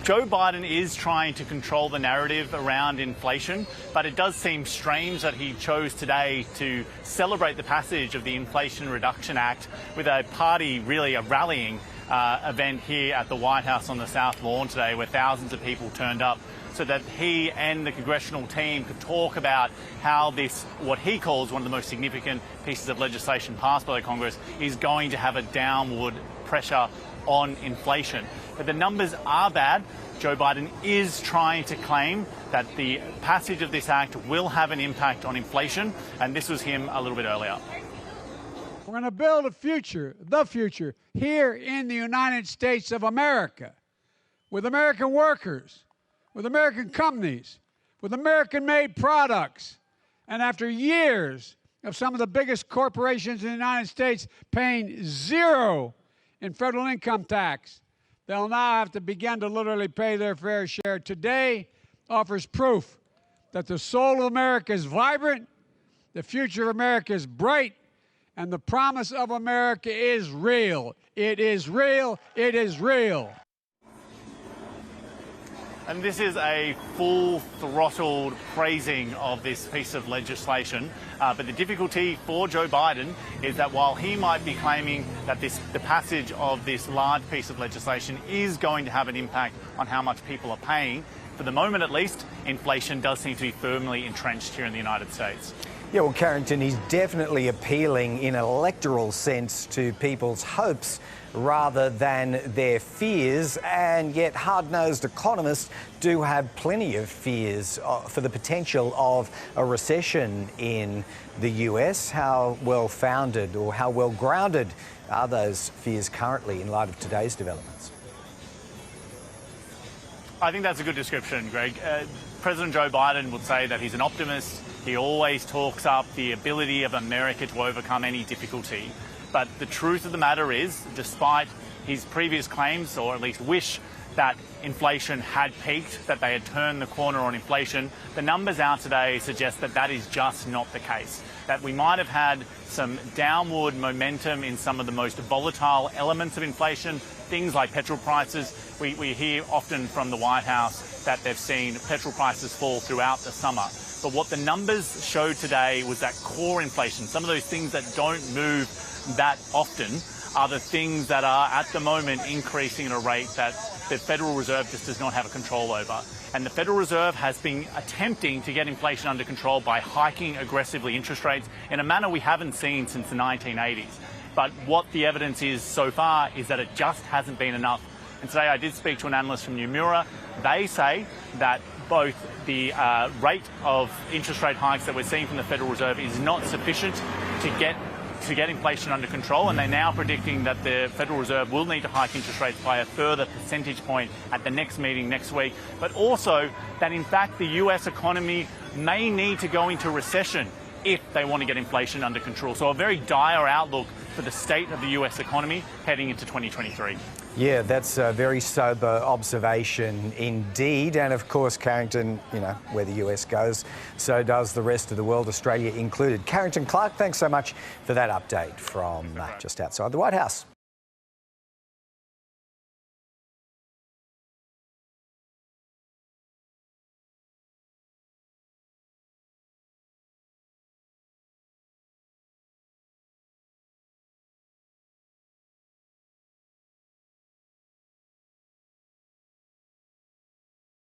Joe Biden is trying to control the narrative around inflation, but it does seem strange that he chose today to celebrate the passage of the Inflation Reduction Act with a party, really a rallying event here at the White House on the South Lawn today, where thousands of people turned up so that he and the congressional team could talk about how this, what he calls one of the most significant pieces of legislation passed by the Congress, is going to have a downward pressure on inflation. But the numbers are bad. Joe Biden is trying to claim that the passage of this act will have an impact on inflation, and this was him a little bit earlier. We're going to build a future, the future, here in the United States of America, with American workers, with American companies, with American-made products. And after years of some of the biggest corporations in the United States paying zero in federal income tax, they'll now have to begin to literally pay their fair share. Today offers proof that the soul of America is vibrant, the future of America is bright, and the promise of America is real. It is real. It is real. And this is a full-throttled praising of this piece of legislation. But the difficulty for Joe Biden is that while he might be claiming that the passage of this large piece of legislation is going to have an impact on how much people are paying, for the moment at least, inflation does seem to be firmly entrenched here in the United States. Yeah, well, Carrington, he's definitely appealing in an electoral sense to people's hopes rather than their fears, and yet hard-nosed economists do have plenty of fears for the potential of a recession in the US. How well-founded or how well-grounded are those fears currently in light of today's developments? I think that's a good description, Greg. President Joe Biden would say that he's an optimist. He always talks up the ability of America to overcome any difficulty. But the truth of the matter is, despite his previous claims, or at least wish that inflation had peaked, that they had turned the corner on inflation, the numbers out today suggest that that is just not the case. That we might have had some downward momentum in some of the most volatile elements of inflation, things like petrol prices. We hear often from the White House that they've seen petrol prices fall throughout the summer. But what the numbers showed today was that core inflation, some of those things that don't move that often, are the things that are at the moment increasing at a rate that the Federal Reserve just does not have a control over. And the Federal Reserve has been attempting to get inflation under control by hiking aggressively interest rates in a manner we haven't seen since the 1980s. But what the evidence is so far is that it just hasn't been enough. And today I did speak to an analyst from Nomura. They say that both the rate of interest rate hikes that we're seeing from the Federal Reserve is not sufficient to get inflation under control, and they're now predicting that the Federal Reserve will need to hike interest rates by a further percentage point at the next meeting next week, but also that in fact the US economy may need to go into recession if they want to get inflation under control. So a very dire outlook for the state of the US economy heading into 2023. Yeah, that's a very sober observation indeed. And of course, Carrington, you know, where the US goes, so does the rest of the world, Australia included. Carrington Clark, thanks so much for that update from just outside the White House.